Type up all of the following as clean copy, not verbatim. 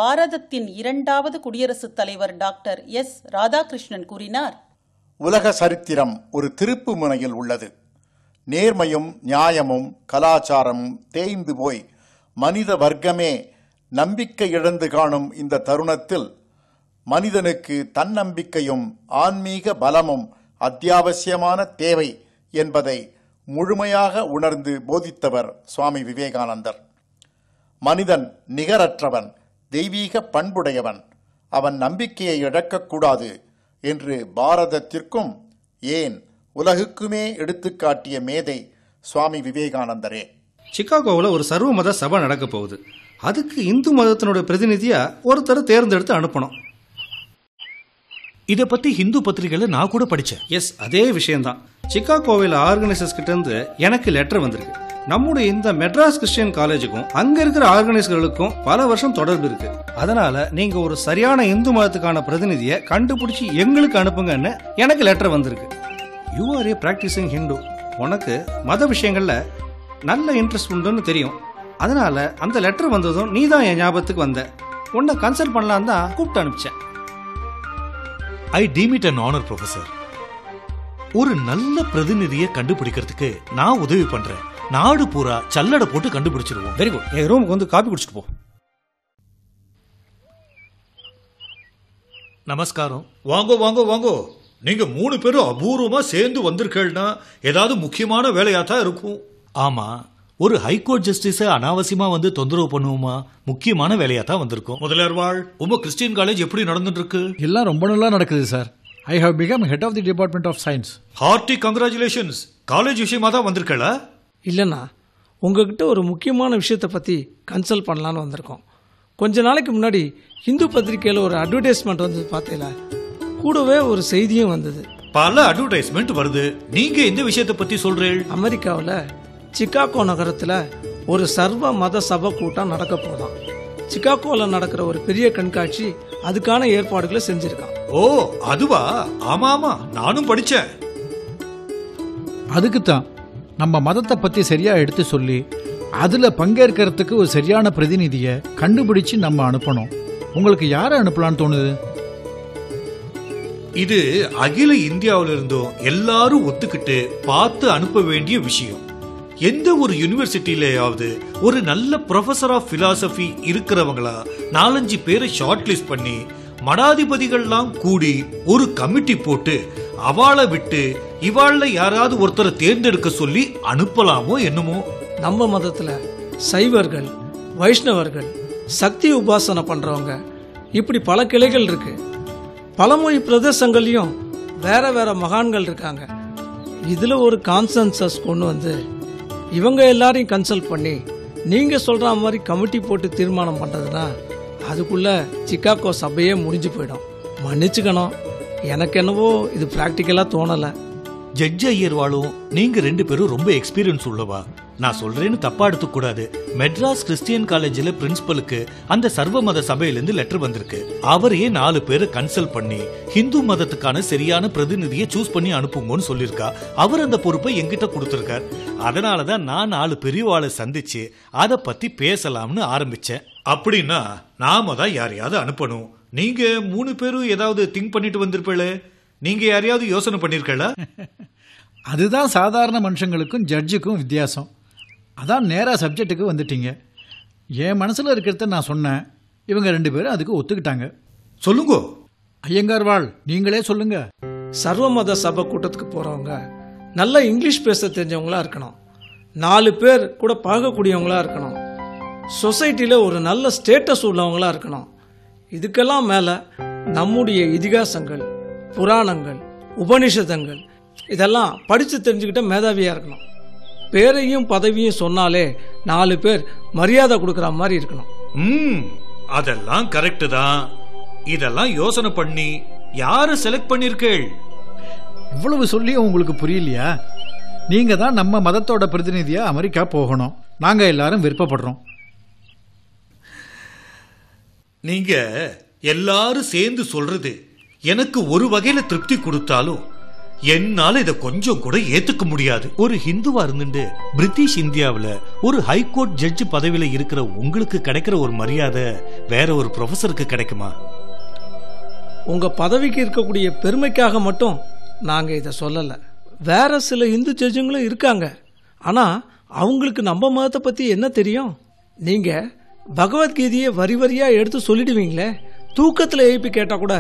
பாரதத்தின் 2வது குடியரசுத் தலைவர் டாக்டர் எஸ். ராதாகிருஷ்ணன் கூறினார். உலக சரித்திரம் ஒரு திருப்பு முனையில் உள்ளது. நேர்மையும் நியாயமும் கலாச்சாரமும் தேய்ந்து போய் மனித வர்க்கமே நம்பிக்கை இழந்து காணும் இந்த தருணத்தில் மனிதனுக்கு தன்னம்பிக்கையும் ஆன்மீக பலமும் அத்தியாவசியமான தேவை என்பதை முழுமையாக உணர்ந்து போதித்தவர் சுவாமி விவேகானந்தர். மனிதன் நிகரற்றவன், தெய்வீக பண்புடையவன், அவன் நம்பிக்கையை இழக்கக்கூடாது என்று பாரதத்திற்கும் ஏன் உலகுக்குமே எடுத்துக்காட்டிய மேதை சுவாமி விவேகானந்தரே. சிகாகோவில் ஒரு சர்வ மத சபை நடக்க போகுது. அதுக்கு இந்து மதத்தினுடைய பிரதிநிதியா ஒருத்தர் தேர்ந்தெடுத்து அனுப்பணும். இதை பத்தி ஹிந்து பத்திரிகையில நான் கூட படிச்சேன். எஸ், அதே விஷயம்தான். சிகாகோவில் ஆர்கனைசர்ஸ் கிட்ட இருந்து எனக்கு லெட்டர் வந்திருக்கு. நம்முடைய இந்த மெட்ராஸ் கிறிஸ்டியன் காலேஜுக்கும் அங்க இருக்கிற ஆர்கனைசர்களுக்கும் பல வருஷம் தொடர்பு இருக்கு. அதனால நீங்க ஒரு சரியான இந்து மதத்துக்கான பிரதிநிதியை கண்டுபிடிச்சு எங்களுக்கு அனுப்புங்கன்னு எனக்கு லெட்டர் வந்திருக்கு. You R A practising Hindu. உனக்கு மத விஷயங்கள்ல நல்ல இன்ட்ரெஸ்ட் உண்டுன்னு தெரியும். அதனால அந்த லெட்டர் வந்ததும் நீ தான் என் ஞாபகத்துக்கு வந்த. உன்னை கன்சல்ட் பண்ணலாம் தான் கூப்பிட்டு அனுப்பிச்சேன். I deem it an honour professor. ஒரு நல்ல பிரதிநிதியை கண்டுபிடிக்கிறதுக்கு நான் உதவி பண்றேன். நாடு பூரா சல்லடை போட்டு கண்டுபிடிச்சிருவோம். Very good. என் ரூமுக்கு வந்து காபி குடிச்சிட்டு போ. நமஸ்காரம். வாங்கோ வாங்கோ வாங்கோ. நீங்க 3 பேரும் அபூர்வமா சேர்ந்து வந்திருக்கேன்னா ஏதாவது முக்கியமான வேலையா தான் இருக்கும். ஆமா, ஒரு ஹைகோர்ட் ஜஸ்டிஸ அனாவசியமா வந்து தொந்தரவு பண்ணுவோமா? முக்கியமான வேலையா தான் வந்திருக்கோம். முதலியார்வாள், உங்க கிறிஸ்டியன் காலேஜ் எப்படி நடந்துட்டு இருக்கு? எல்லாம் ரொம்ப நல்லா நடக்குது sir. I have become head of the department of science. Hearty congratulations. College விஷயமா தான் வந்திருக்கல? இல்லைண்ணா, உங்ககிட்ட ஒரு முக்கியமான விஷயத்தை பற்றி கன்சல்ட் பண்ணலான்னு வந்திருக்கோம். கொஞ்ச நாளைக்கு முன்னாடி ஹிந்து பத்திரிகையில் ஒரு அட்வர்டைஸ்மெண்ட் வந்தது பார்த்தீங்களா? கூடவே ஒரு செய்தியும் வந்தது. பல அட்வர்டைஸ்மெண்ட் வருது. நீங்க எந்த விஷயத்தை பத்தி சொல்றீங்க? அமெரிக்காவில் சிகாகோ நகரத்தில் ஒரு சர்வ மத சபை கூட்டம் நடக்க போதான். சிகாகோவில் நடக்கிற ஒரு பெரிய கண்காட்சி அதுக்கான ஏற்பாடுகளை செஞ்சிருக்கான். ஓ, அதுவா? ஆமா ஆமா, நானும் படிச்சேன். அதுக்குத்தான் நம்ம மதத்தை பத்தி சரியா எடுத்து சொல்லி அதுல பங்கேற்கிறதுக்கு ஒரு சரியான பிரதிநிதியை கண்டுபிடிச்சு நம்ம அனுப்பணும். உங்களுக்கு யாரை அனுப்பலான்னு தோணுது? இது அகில இந்தியாவிலிருந்தும் எல்லாரும் ஒத்துக்கிட்டு பார்த்து அனுப்ப வேண்டிய விஷயம். எந்த ஒரு யூனிவர்சிட்டியிலேயாவது ஒரு நல்ல ப்ரொஃபசர் ஆஃப் பிலாசபி இருக்கிறவங்களா 4-5 பேரை ஷார்ட் லிஸ்ட் பண்ணி மடாதிபதிகள்லாம் கூடி ஒரு கமிட்டி போட்டு அவளை விட்டு இவாள்ல யாராவது ஒருத்தரை தேர்ந்தெடுக்க சொல்லி அனுப்பலாமோ என்னமோ. நம்ம மதத்துல சைவர்கள், வைஷ்ணவர்கள், சக்தி உபாசனை பண்றவங்க, இப்படி பல கிளைகள் இருக்கு. பலமொழி பிரதேசங்கள்லயும் வேற வேற மகான்கள் இருக்காங்க. இதுல ஒரு கான்சென்சஸ் கொண்டு வந்து இவங்க எல்லாரையும் கன்சல்ட் பண்ணி நீங்க சொல்ற மாதிரி கமிட்டி போட்டு தீர்மானம் பண்றதுன்னா அதுக்குள்ள சிகாகோ சபையே முடிஞ்சு போயிடும். மன்னிச்சுக்கணும், எனக்கு என்னவோ இது பிராக்டிக்கலா தோணல. ஜட்ஜ் ஐயர்வாளும் நீங்க 2 பேரும் ரொம்ப எக்ஸ்பீரியன்ஸ் உள்ளவா. நான் சொல்றேன்னு தப்பா எடுத்துக்க கூடாது. மெட்ராஸ் கிறிஸ்டியன் காலேஜில் பிரின்சிபலுக்கு அந்த சர்வ மத சபையிலிருந்து லெட்டர் வந்திருக்கு. அவரையே 4 பேரை கன்சல்ட் பண்ணி ஹிந்து மதத்துக்கான சரியான பிரதிநிதியை சூஸ் பண்ணி அனுப்புங்கன்னு சொல்லியிருக்கா. அவர் அந்த பொறுப்பை எங்கிட்ட கொடுத்திருக்கார். அதனாலதான் நான் 4 பெரியவாளை சந்திச்சு அதை பத்தி பேசலாம்னு ஆரம்பிச்சேன். அப்படின்னா நாம தான் யாரையாவது அனுப்பணும். நீங்க 3 பேரும் ஏதாவது திங்க் பண்ணிட்டு வந்திருப்பீங்களே, நீங்க யாரையாவது யோசனை பண்ணிருக்கல? அதுதான் சாதாரண மனுஷங்களுக்கும் ஜட்ஜுக்கும் வித்தியாசம். அதான் நேரா சப்ஜெக்டுக்கு வந்துட்டீங்க. என் மனசுல இருக்கிறத நான் சொன்னேன். இவங்க 2 பேரும் அதுக்கு ஒத்துக்கிட்டாங்க. சொல்லுங்க ஐயங்கார்வாள், நீங்களே சொல்லுங்க. சர்வ மத சபை கூட்டத்துக்கு போறவங்க நல்ல இங்கிலீஷ் பேச தெரிஞ்சவங்களா இருக்கணும். 4 பேர் கூட பழகக்கூடியவங்களா இருக்கணும். சொசைட்டில ஒரு நல்ல ஸ்டேட்டஸ் உள்ளவங்களா இருக்கணும். இதுக்கெல்லாம் மேல நம்முடைய இதிகாசங்கள், புராணங்கள், உபனிஷதங்கள் இதெல்லாம் படிச்சு தெரிஞ்சுக்கிட்ட மேதாவியா இருக்கணும். பேரையும் பதவியும் சொன்னாலே 4 பேர் மரியாதை கொடுக்கற மாதிரி இருக்கணும். அதெல்லாம் கரெக்ட் தான். இதெல்லாம் யோசனை பண்ணி யாரை செலக்ட் பண்ணிருக்கீள்? இவ்வளவு சொல்லியும் உங்களுக்கு புரியலையா? நீங்க தான் நம்ம மதத்தோட பிரதிநிதியா அமெரிக்கா போகணும். நாங்க எல்லாரும் விருப்பப்படுறோம். நீங்க எல்லாரும் சேர்ந்து சொல்றது எனக்கு ஒரு வகையில திருப்தி கொடுத்தாலும் என்னால இத கொஞ்சம் கூட ஏத்துக்க முடியாது. ஒரு ஹிந்துவா இருந்துட்டு பிரிட்டிஷ் இந்தியாவுல ஒரு ஹைகோர்ட் ஜட்ஜ் பதவியில இருக்கிற உங்களுக்கு கிடைக்கிற ஒரு மரியாதை வேற ஒரு ப்ரொஃபஸருக்கு கிடைக்குமா? உங்க பதவிக்கு இருக்கக்கூடிய பெருமைக்காக மட்டும் நாங்க இதை சொல்லல. வேற சில இந்து ஜட்ஜுங்களும் இருக்காங்க. ஆனா அவங்களுக்கு நம்ம மதத்தை பத்தி என்ன தெரியும்? நீங்க பகவத்கீதையை வரி வரியா எடுத்து சொல்லிடுவீங்களே. தூக்கத்துல எழுப்பி கேட்டா கூட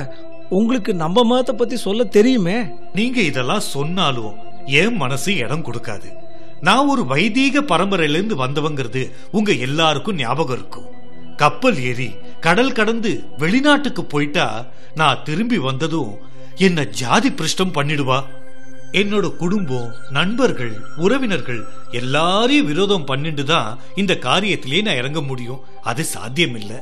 உங்களுக்கு நம்ம மதத்தை பத்தி சொல்ல தெரியுமே. நீங்க இதெல்லாம் சொன்னாலும் என் மனசு இடம் கொடுக்காது. நான் ஒரு வைதீக பரம்பரையிலிருந்து வந்தவங்கிறது உங்க எல்லாருக்கும் ஞாபகம் இருக்கும். கப்பல் ஏறி கடல் கடந்து வெளிநாட்டுக்கு போயிட்டா நான் திரும்பி வந்ததும் என்ன ஜாதி பிரஷ்டம் பண்ணிடுவா. என்னோட குடும்பம், நண்பர்கள், உறவினர்கள் எல்லாரையும் விரோதம் பண்ணிட்டு தான் இந்த காரியத்திலேயே நான் இறங்க முடியும். அது சாத்தியம் இல்லை.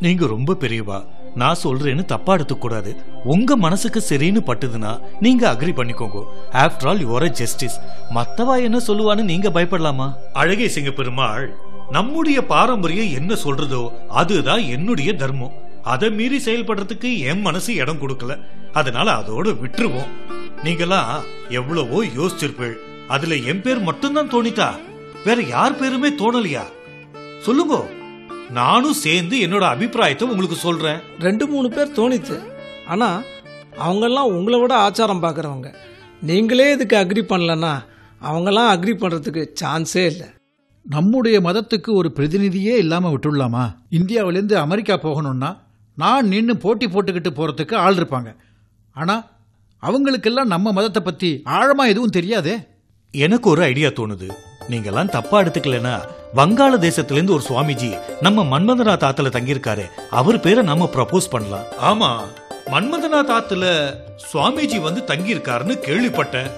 நீங்க ரொம்ப பெரியவா, நான் சொல்றேன்னு தப்பா எடுத்துக்க கூடாது. உங்க மனசுக்கு சரின்னு பட்டுதுன்னா நீங்க அக்ரி பண்ணிக்கோங்க. After all your justice. மத்தவா என்ன சொல்லுவான்னு நீங்க பயப்படலாமா? அழகே சிங்க பெருமாள், நம்முடைய பாரம்பரியம் என்ன சொல்றதோ அதுதான் என்னுடைய தர்மம். அதை மீறி செயல்படுறதுக்கு என் மனசு இடம் கொடுக்கல. அதனால அதோட விட்டுருவோம். நீங்களாம் எவ்வளவோ யோசிச்சிருப்பீள். அதுல என் பேர் மட்டும்தான் தோணித்தா? வேற யார் பேருமே தோணலையா? சொல்லுங்க, நானும் சேர்ந்து என்னோட அபிப்பிராயத்தை உங்களுக்கு சொல்றேன். 2-3 பேர் தோணித்து. ஆனா அவங்கெல்லாம் உங்களை விட ஆச்சாரம் பார்க்குறவங்க. நீங்களே இதுக்கு அக்ரி பண்ணலன்னா அவங்கெல்லாம் அக்ரி பண்றதுக்கு சான்ஸே இல்லை. நம்முடைய மதத்துக்கு ஒரு பிரதிநிதியே இல்லாம விட்டுடலாமா? இந்தியாவிலேருந்து அமெரிக்கா போகணும்னா நான் நின்று போட்டி போட்டுக்கிட்டு போறதுக்கு ஆள் இருப்பாங்க. ஆனா அவங்களுக்கெல்லாம் நம்ம மதத்தை பத்தி ஆழமா எதுவும் தெரியாதே. எனக்கு ஒரு ஐடியா தோணுது. நீங்கெல்லாம் தப்பா எடுத்துக்கலனா வங்காள தேசத்திலிருந்து ஒரு சுவாமிஜி நம்ம மன்மதநாத் ஆத்துல தங்கியிருக்காரு. அவர் பேரை நம்ம ப்ரப்போஸ் பண்ணலாம். ஆமா, மன்மதநாத் ஆத்துல சுவாமிஜி வந்து தங்கி இருக்காருன்னு கேள்விப்பட்டேன்.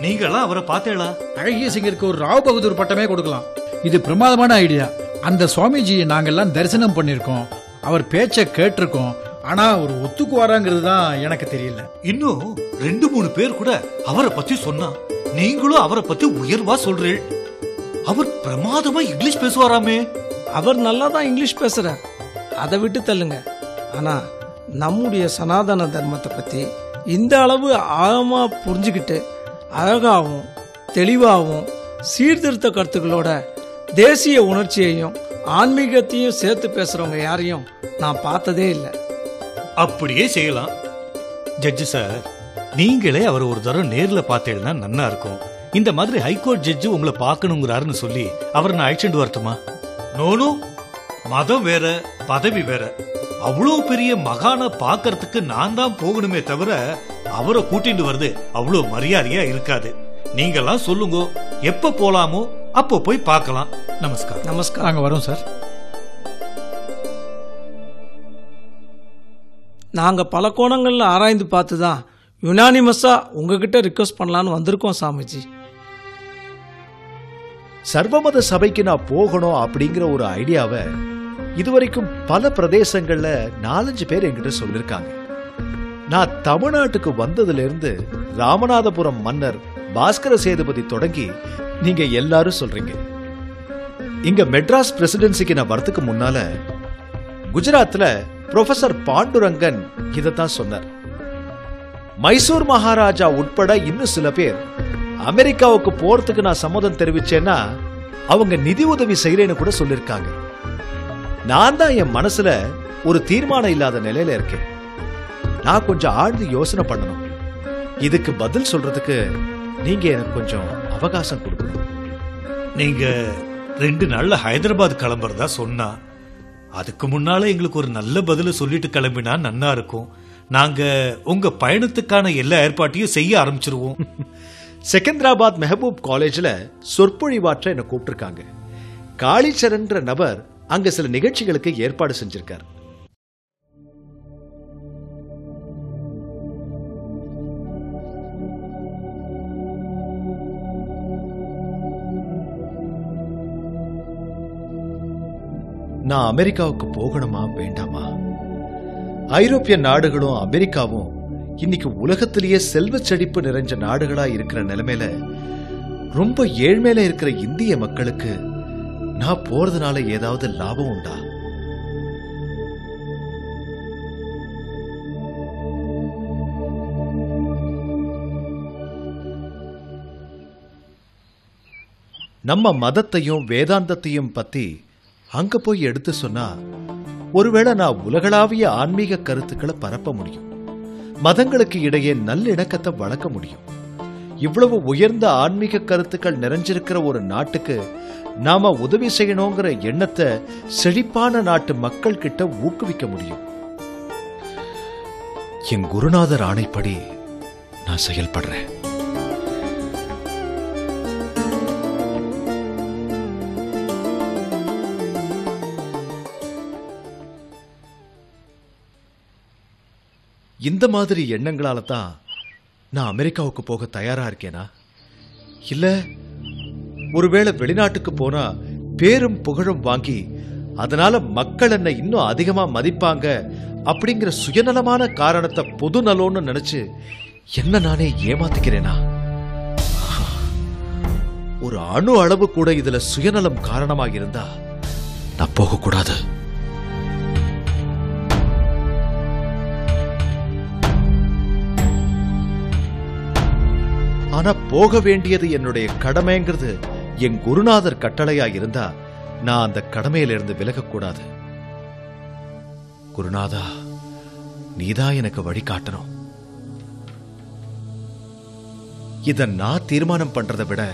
நீங்களா அவரை பார்த்தேளா? அழகிய சிங்கருக்கு ஒரு ராவ் பகதூர் பட்டமே கொடுக்கலாம். இது பிரமாதமான ஐடியா. அந்த சுவாமிஜியை நாங்கெல்லாம் தரிசனம் பண்ணிருக்கோம், அவர் பேச்ச கேட்டிருக்கோம். ஆனா ஒரு ஒத்துக்குவாராங்கிறது தான் எனக்கு தெரியல. இன்னும் 2-3 பேர் கூட அவரை பத்தி சொன்னா நீங்களும் அவரை பத்தி உயர்வா சொல்றீள். அவர் பிரமாதமா இங்கிலீஷ் பேசுவாராமே. அவர் நல்லா தான் இங்கிலீஷ் பேசுறார், அதை விட்டு தள்ளுங்க. ஆனா நம்முடைய சனாதன தர்மத்தை பத்தி இந்த அளவு ஆழமா புரிஞ்சுக்கிட்டு அழகாவும் தெளிவாகவும் சீர்திருத்த கருத்துக்களோட தேசிய உணர்ச்சியையும் ஆன்மீகத்தையும் சேர்த்து பேசுறவங்க யாரையும் நான் பார்த்ததே இல்லை. அப்படியே செய்யலாம். ஜட்ஜு சார், நீங்களே அவர் ஒரு தடவை நேர்ல பார்த்தேன்னா நன்னா இருக்கும். இந்த மாதிரி ஹைகோர்ட் ஜட்ஜு உங்களை பார்க்கணுங்கிறாருன்னு சொல்லி அவரை நான் அழைச்சிட்டு வரட்டுமா? நோனோ, மதம் வேற பதவி வேற. அவ்வளவு பெரிய மகான பாக்கிறதுக்கு நான் தான் போகணுமே தவிர அவரை கூட்டிட்டு வருது அவ்வளவு மரியாதையா இருக்காது. நீங்கெல்லாம் சொல்லுங்க, எப்ப போலாமோ அப்போ போய் பார்க்கலாம். நமஸ்காரம். நமஸ்காரம். நாங்க வரோம் சார். நாங்க பல கோணங்கள்ல ஆராய்ந்து பார்த்து தான் யுனானிமஸா உங்ககிட்ட ரிக்வெஸ்ட் பண்ணலான்னு வந்திருக்கோம் சாமிஜி. சர்வமத சபைக்கு நான் போகணும் அப்படிங்கிற ஒரு ஐடியாவை இதுவரைக்கும் பல பிரதேசங்கள்ல 4-5 பேர் என்கிட்ட சொல்லிருக்காங்க. நான் தமிழ்நாட்டுக்கு வந்ததுல இருந்து ராமநாதபுரம் மன்னர் பாஸ்கர சேதுபதி தொடங்கி நீங்க எல்லாரும் சொல்றீங்க. இங்க மெட்ராஸ் பிரசிடென்சிக்கு நான் வரதுக்கு முன்னால குஜராத்ல ப்ரொஃபசர் பாண்டுரங்கன் இதத்தான் சொன்னார். மைசூர் மகாராஜா உட்பட இன்னும் சில பேர் அமெரிக்காவுக்கு போறதுக்கு நான் சம்மதம் தெரிவிச்சேன்னா அவங்க நிதி உதவி செய்யறேன்னு கூட சொல்லிருக்காங்க. நான் தான் என் மனசுல ஒரு தீர்மானம் இல்லாத நிலையில இருக்கேன். நான் கொஞ்சம் ஆழ்ந்து யோசனை பண்ணணும். இதுக்கு பதில் சொல்றதுக்கு நீங்க எனக்கு கொஞ்சம் அவகாசம் கொடுக்கணும். நீங்க 2 நாள்ல ஹைதராபாத் கிளம்புறதா சொன்னா அதுக்கு முன்னால எங்களுக்கு ஒரு நல்ல பதில சொல்லிட்டு கிளம்பினா நன்னா இருக்கும். நாங்க உங்க பயணத்துக்கான எல்லா ஏற்பாட்டையும் செய்ய ஆரம்பிச்சிருவோம். செகந்திராபாத் மெஹபூப் காலேஜ்ல சொற்பொழிவாற்ற என்ன கூப்பிட்டிருக்காங்க. காளிச்சரன்ற நபர் அங்க சில நிகழ்ச்சிகளுக்கு ஏற்பாடு செஞ்சிருக்கார். நான் அமெரிக்காவுக்கு போகணுமா வேண்டாமா? ஐரோப்பிய நாடுகளும் அமெரிக்காவும் இன்னைக்கு உலகத்திலேயே செல்வ செழிப்பு நிறைஞ்ச நாடுகளா இருக்கிற நிலைமையில ரொம்ப ஏழ்மையில இருக்கிற இந்திய மக்களுக்கு நான் போறதுனால ஏதாவது லாபம் உண்டா? நம்ம மதத்தையும் வேதாந்தத்தையும் பத்தி அங்க போய் எடுத்து சொன்னா ஒருவேளை நான் உலகளாவிய ஆன்மீக கருத்துக்களை பரப்ப முடியும், மதங்களுக்கு இடையே நல்லிணக்கத்தை வளர்க்க முடியும். இவ்வளவு உயர்ந்த ஆன்மீக கருத்துக்கள் நிறைஞ்சிருக்கிற ஒரு நாட்டுக்கு நாம உதவி செய்யணுங்கிற எண்ணத்தை செழிப்பான நாட்டு மக்கள் கிட்ட ஊக்குவிக்க முடியும். என் குருநாதர் ஆணைப்படி நான் செயல்படுறேன். இந்த மாதிரி எண்ணங்களால தான் நான் அமெரிக்காவுக்கு போக தயாரா இருக்கேனா, இல்ல ஒருவேளை வெளிநாட்டுக்கு போனா பேரும் புகழும் வாங்கி அதனால மக்கள் என்னை இன்னும் அதிகமா மதிப்பாங்க அப்படிங்கிற சுயநலமான காரணத்தை பொது நலோன்னு நினைச்சு என்ன நானே ஏமாத்திக்கிறேனா? ஒரு அணு அளவு கூட இதுல சுயநலம் காரணமாக இருந்தா நான் போகக்கூடாது. ஆனா போக வேண்டியது என்னுடைய கடமைங்கிறது என் குருநாதர் கட்டளையா இருந்தா நான் அந்த கடமையிலிருந்து விலகக்கூடாது. குருநாதா, நீதான் எனக்கு வழிகாட்டணும். இத நான் தீர்மானம் பண்றதை விட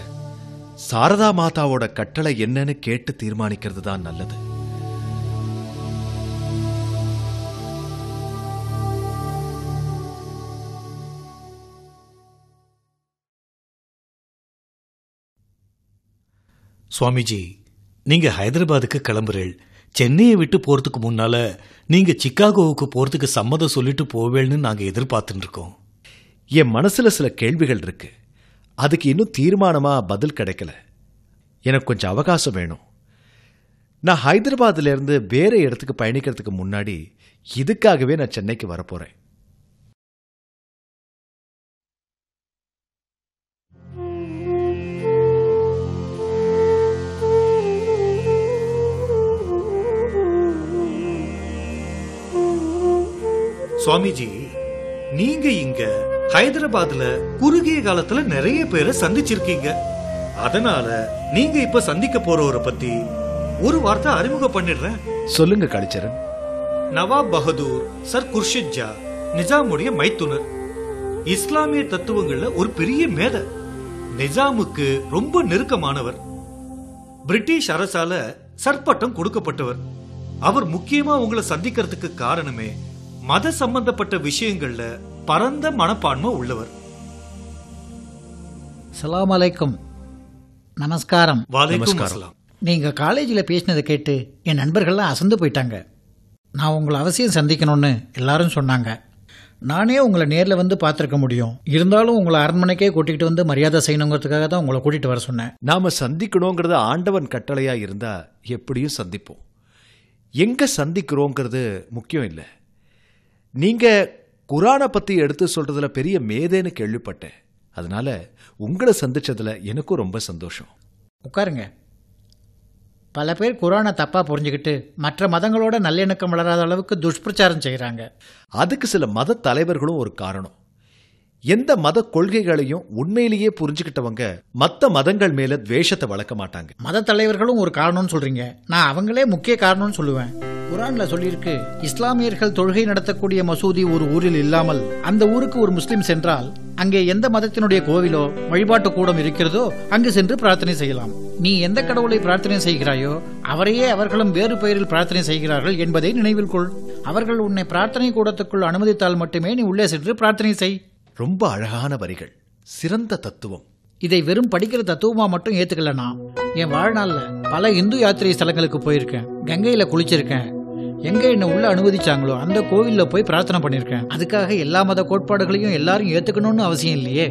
சாரதா மாதாவோட கட்டளை என்னன்னு கேட்டு தீர்மானிக்கிறது தான் நல்லது. சுவாமிஜி, நீங்க ஹைதராபாத்துக்கு கிளம்புறீள். சென்னையை விட்டு போறதுக்கு முன்னால நீங்க சிக்காகோவுக்கு போறதுக்கு சம்மதம் சொல்லிட்டு போவேள்னு நாங்க எதிர்பார்த்துட்டு இருக்கோம். என் மனசுல சில கேள்விகள் இருக்கு, அதுக்கு இன்னும் தீர்மானமா பதில் கிடைக்கல. எனக்கு கொஞ்சம் அவகாசம் வேணும். நான் ஹைதராபாத்ல இருந்து வேற இடத்துக்கு பயணிக்கிறதுக்கு முன்னாடி இதுக்காகவே நான் சென்னைக்கு வரப்போறேன். சுவாமிஜி, நீங்க இங்க ஹைதராபாத்ல குறுகிய காலத்துல நிறைய பேரை சந்திச்சிருக்கீங்க. அதனால நீங்க இப்ப சந்திக்க போறவரை பத்தி ஒரு வார்த்தை அறிமுகம் பண்ணிடுறேன். சொல்லுங்க கலிச்சரன். நவாப் பகதூர் சர் குர்ஷித் ஜா, நிஜாமுடைய மைத்துனர். இஸ்லாமிய தத்துவங்கள்ல ஒரு பெரிய மேதை, நிஜாமுக்கு ரொம்ப நெருக்கமானவர். பிரிட்டிஷ் அரசால சர்பட்டம் கொடுக்கப்பட்டவர். அவர் முக்கியமா உங்களை சந்திக்கிறதுக்கு காரணமே மத சம்பந்தப்பட்ட விஷயங்கள்ல பரந்த மனப்பான்மை உள்ளவர். சலாம் அலைக்கும். நமஸ்காரம். வலைக்கும் அஸ்ஸலாம். நீங்க காலேஜில் பேசினதை கேட்டு என் நண்பர்கள்லாம் அசந்து போயிட்டாங்க. நான் உங்களை அவசியம் சந்திக்கணும்னு எல்லாரும் சொன்னாங்க. நானே உங்களை நேரில் வந்து பார்த்துருக்க முடியும். இருந்தாலும் உங்களை அரண்மனைக்கே கூட்டிகிட்டு வந்து மரியாதை செய்யணுங்கிறதுக்காக தான் உங்களை கூட்டிகிட்டு வர சொன்னேன். நாம சந்திக்கணுங்கிறது ஆண்டவன் கட்டளையா இருந்தா எப்படியும் சந்திப்போம். எங்க சந்திக்கிறோங்கிறது முக்கியம் இல்லை. நீங்க குரானை பத்தி எடுத்து சொல்றதுல பெரிய மேதேன்னு கேள்விப்பட்டேன். அதனால உங்களை சந்திச்சதுல எனக்கும் ரொம்ப சந்தோஷம். உட்காருங்க. பல பேர் குரானை தப்பா புரிஞ்சுக்கிட்டு மற்ற மதங்களோட நல்லிணக்கம் வளராத அளவுக்கு துஷ்பிரச்சாரம் செய்கிறாங்க. அதுக்கு சில மத தலைவர்களும் ஒரு காரணம். எந்த மத கொள்கைகளையும் உண்மையிலேயே புரிஞ்சுக்கிட்டவங்க மற்ற மதங்கள் மேல துவேஷத்தை வளர்க்க மாட்டாங்க. மத தலைவர்களும் ஒரு காரணம்னு சொல்றீங்க. நான் அவங்களே முக்கிய காரணம்னு சொல்லுவேன். குரான்ல சொல்லியிருக்கு, இஸ்லாமியர்கள் தொழுகை நடத்தக்கூடிய மசூதி ஒரு ஊரில் இல்லாமல் அந்த ஊருக்கு ஒரு முஸ்லிம் சென்றால் அங்கே எந்த மதத்தினுடைய கோவிலோ வழிபாட்டு கூடம் இருக்கிறதோ அங்கு சென்று பிரார்த்தனை செய்யலாம். நீ எந்த கடவுளை பிரார்த்தனை செய்கிறாயோ அவரையே அவர்களும் வேறு பெயரில் பிரார்த்தனை செய்கிறார்கள் என்பதை நினைவில் கொள். அவர்கள் உன்னை பிரார்த்தனை கூடத்துக்குள் அனுமதித்தால் மட்டுமே நீ உள்ளே சென்று பிரார்த்தனை செய். ரொம்ப அழகான வரிகள், சிறந்த தத்துவம். இதை வெறும் படிக்கிற தத்துவமா மட்டும் ஏத்துக்கலனா, என் வாழ்நாள்ல பல இந்து யாத்திரை ஸ்தலங்களுக்கு போயிருக்கேன். கங்கையில குளிச்சிருக்கேன். எங்க என்ன உள்ள அனுமதிச்சாங்களோ அந்த கோவில்ல போய் பிரார்த்தனை பண்ணிருக்கேன். அதுக்காக எல்லா மத கோட்பாடுகளையும் எல்லாரும் ஏத்துக்கணும்னு அவசியம் இல்லையே.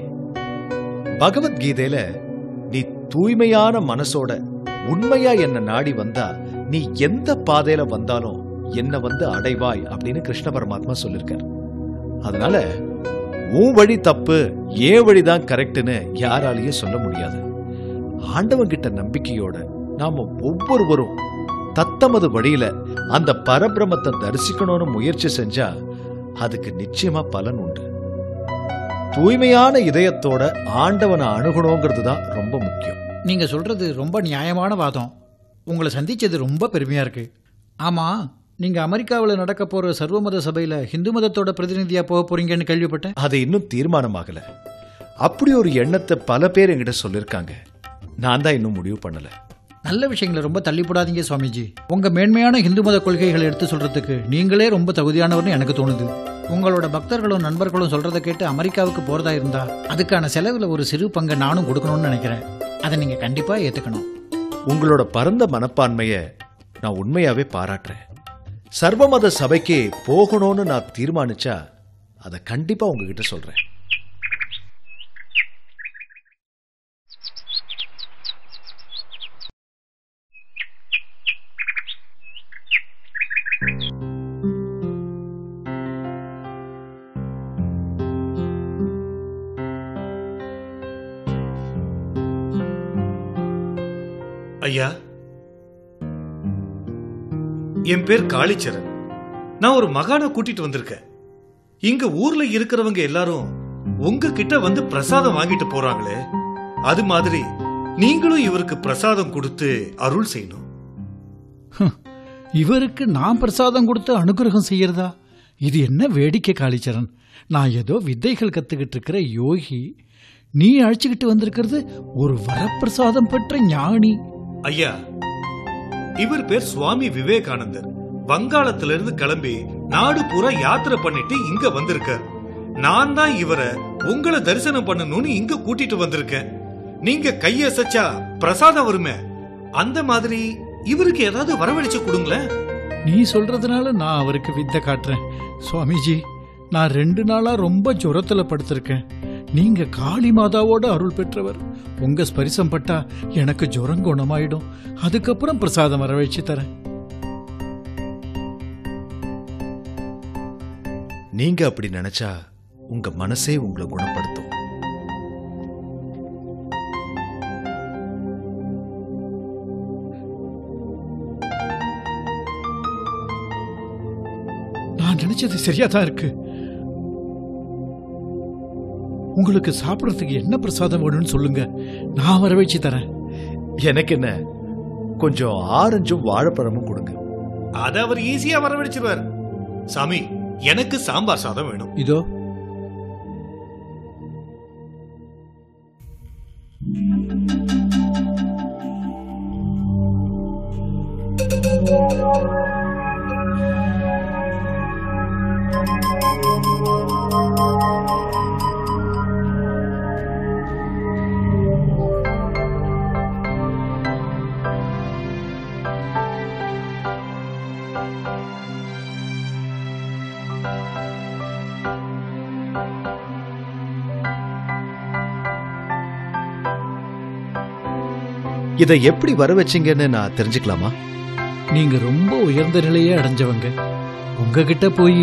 பகவத்கீதையில நீ தூய்மையான மனசோட உண்மையா என்ன நாடி வந்தா நீ எந்த பாதையில வந்தாலும் என்ன வந்து அடைவாய் அப்படின்னு கிருஷ்ண பரமாத்மா சொல்லிருக்கார். அதனால உன் வழி தப்பு, ஏன் வழிதான் கரெக்ட்னு யாராலையும் சொல்ல முடியாது. ஆண்டவங்கிட்ட நம்பிக்கையோட நாம ஒவ்வொருவரும் தத்தமது வழியில அந்த பரபிரமத்தை தரிசிக்கணும்னு முயற்சி செஞ்சா அதுக்கு நிச்சயமா பலன் உண்டு. தூய்மையான இதயத்தோட ஆண்டவனை அணுகணுங்கிறது தான் ரொம்ப முக்கியம். நீங்க சொல்றது ரொம்ப நியாயமான வாதம். உங்களை சந்திச்சது ரொம்ப பெருமையா இருக்கு. ஆமா, நீங்க அமெரிக்காவில் நடக்க போற சர்வமத சபையில ஹிந்து மதத்தோட பிரதிநிதியா போக போறீங்கன்னு கேள்விப்பட்டேன். அது இன்னும் தீர்மானமாகல. அப்படி ஒரு எண்ணத்தை பல பேர் என்கிட்ட சொல்லிருக்காங்க. நான் தான் இன்னும் முடிவு பண்ணல. நல்ல விஷயங்களை ரொம்ப தள்ளிப்படாதீங்க சுவாமிஜி. உங்க மேன்மையான ஹிந்து மத கொள்கைகளை எடுத்து சொல்றதுக்கு நீங்களே ரொம்ப தகுதியானவர்னு எனக்கு தோணுது. உங்களோட பக்தர்களும் நண்பர்களும் சொல்றதை கேட்டு அமெரிக்காவுக்கு போறதா இருந்தா அதுக்கான செலவுல ஒரு சிறு பங்கை நானும் கொடுக்கணும்னு நினைக்கிறேன். அதை நீங்க கண்டிப்பா ஏத்துக்கணும். உங்களோட பரந்த மனப்பான்மைய நான் உண்மையாவே பாராட்டுறேன். சர்வமத சபைக்கு போகணும்னு நான் தீர்மானிச்சா அதை கண்டிப்பா உங்ககிட்ட சொல்றேன். ஐயா, என் பேர் காளிச்சரன். நான் ஒரு மகானை கூட்டிட்டு வந்திருக்கேன். இங்க ஊர்ல இருக்கிறவங்க எல்லாரும் உங்ககிட்ட வந்து பிரசாதம் வாங்கிட்டு போறாங்களே, அது மாதிரி நீங்களும் இவருக்கு பிரசாதம் கொடுத்து அருள் செய்யணும். இவருக்கு நான் பிரசாதம் கொடுத்து அனுகிரகம் செய்யறதா? இது என்ன வேடிக்கை காளிச்சரன். நான் ஏதோ வித்தைகள் கத்துக்கிட்டு இருக்கிற யோகி, நீ அழைச்சுக்கிட்டு வந்திருக்கிறது ஒரு வரப்பிரசாதம் பெற்ற ஞானி. ஐயா, இவர் பேர் சுவாமி விவேகானந்தர். வங்காளத்திலிருந்து கிளம்பி நாடு பூரா யாத்திரை பண்ணிட்டு இங்க வந்திருக்கார். நான் தான் இவரை உங்களை தரிசனம் பண்ணணும்னு இங்க கூட்டிட்டு வந்திருக்கேன். நீங்க கையசைச்சா பிரசாதம் வருமே, அந்த மாதிரி இவருக்கு ஏதாவது வரவழைச்சு கொடுங்களேன். நீ சொல்றதுனால நான் அவருக்கு வித்தை காட்டுறேன். சுவாமிஜி, நான் 2 நாளா ரொம்ப ஜுரத்துல படுத்திருக்கேன். நீங்க காளி மாதாவோட அருள் பெற்றவர். உங்க ஸ்பரிசம் பட்டா எனக்கு ஜுரம் குணமாயிடும். அதுக்கப்புறம் பிரசாதம் வரவழைச்சு தரேன். நீங்க அப்படி நினைச்சா உங்க மனசே உங்களை குணப்படுத்தும். நான் நினைச்சது சரியாதான் இருக்கு. உங்களுக்கு சாப்பிடறதுக்கு என்ன பிரசாதம் வேணும்னு சொல்லுங்க, நான் வரவழைச்சு தரேன். எனக்கு என்ன, கொஞ்சம் ஆரஞ்சும் வாழைப்பழமும் கொடுங்க. அத அவர் ஈஸியா வரவழைச்சிருவார். சாமி, எனக்கு சாம்பார் சாதம் வேணும். இதோ. இதை எப்படி வர வச்சீங்கன்னு நான் தெரிஞ்சுக்கலாமா? நீங்க ரொம்ப உயர்ந்த நிலையே அடைஞ்சவங்க. உங்ககிட்ட போய்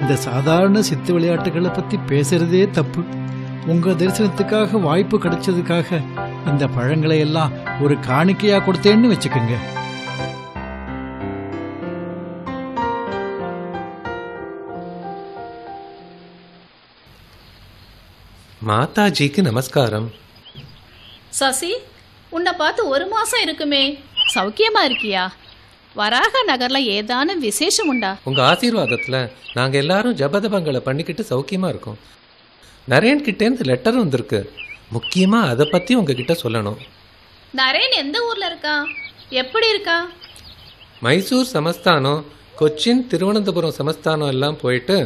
இந்த சாதாரண சித்து விளையாட்டுகளை பத்தி பேசுறதே தப்பு. உங்க தரிசனத்துக்காக வாய்ப்பு கிடைச்சதுக்காக இந்த பழங்களை எல்லாம் ஒரு காணிக்கையா கொடுத்தேன்னு வச்சுக்கோங்க. மாதாஜிக்கு நமஸ்காரம். சசி, உன்னை பார்த்து 1 மாசம் இருக்குமே, சௌக்கியமா இருக்கியா? வராக நகர்ல ஏதானும் விசேஷம் உண்டா? உங்க ஆசீர்வாதத்துல நாங்க எல்லாரும் ஜபதபங்களை பண்ணிக்கிட்டு சௌக்கியமா இருக்கோம். நரேன் கிட்டேருந்து லெட்டர் வந்திருக்கு. முக்கியமா அதை பத்தி உங்ககிட்ட சொல்லணும். நரேன் எந்த ஊர்ல இருக்கா? எப்படி இருக்கா? மைசூர் சமஸ்தானம், கொச்சின், திருவனந்தபுரம் சமஸ்தானம் எல்லாம் போயிட்டு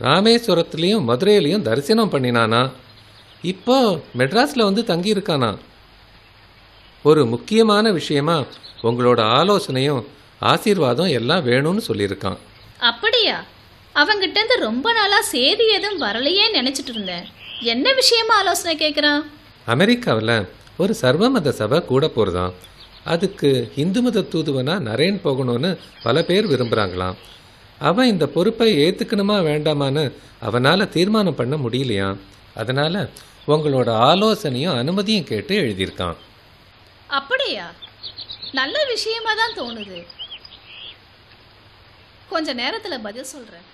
ராமேஸ்வரத்துலேயும் மதுரையிலையும் தரிசனம் பண்ணினானா. இப்போ மெட்ராஸில் வந்து தங்கியிருக்கானா. ஒரு முக்கியமான விஷயமா உங்களோட ஆலோசனையும் ஆசீர்வாதம் எல்லாம் வேணும்னு சொல்லியிருக்கான். அப்படியா? அவங்கிட்ட இருந்து ரொம்ப நாளா செய்தி எதுவும் வரலையே நினைச்சிட்டு இருந்தேன். என்ன விஷயமா ஆலோசனை கேட்குறான்? அமெரிக்காவில் ஒரு சர்வமத சபை கூட போகிறதாம். அதுக்கு இந்து மத தூதுவனா நரேன் போகணும்னு பல பேர் விரும்புகிறாங்களாம். அவன் இந்த பொறுப்பை ஏற்றுக்கணுமா வேண்டாமான்னு அவனால் தீர்மானம் பண்ண முடியலையாம். அதனால் உங்களோட ஆலோசனையும் அனுமதியும் கேட்டு எழுதியிருக்கான். அப்படியா? நல்ல விஷயமா தான் தோணுது. கொஞ்ச நேரத்தில் பதில் சொல்கிறேன்.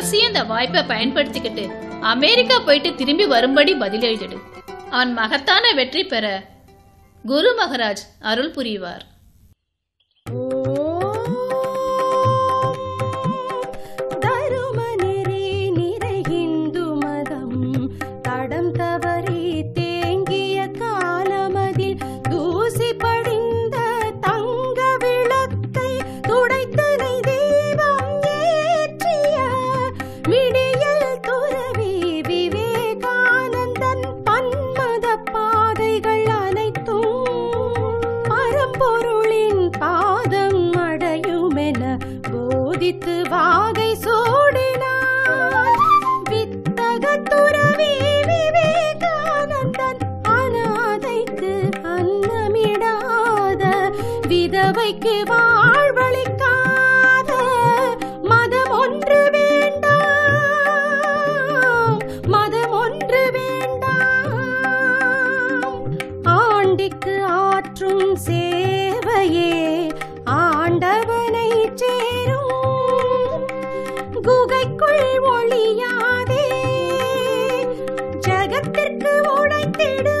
அவசியம் இந்த வாய்ப்பை பயன்படுத்திக்கிட்டு அமெரிக்கா போயிட்டு திரும்பி வரும்படி பதில் எழுதிடு. அவன் மகத்தான வெற்றி பெற குரு மகாராஜ் அருள் புரிவார். வாகை சூடினார் வித்தக துறவி விவேகானந்தன். அநாதைக்கு அன்னமிடாத விதவைக்கு வாழ்வளிக்காத மதம் ஒன்று வேண்டாம், மதம் ஒன்று வேண்டாம். ஆண்டிக்கு ஆற்றும் சேவையே ஆண்டவனை சேரும். குகைக்குள் ஒளியாதே ஜகத்திற்கு உடைத்திடு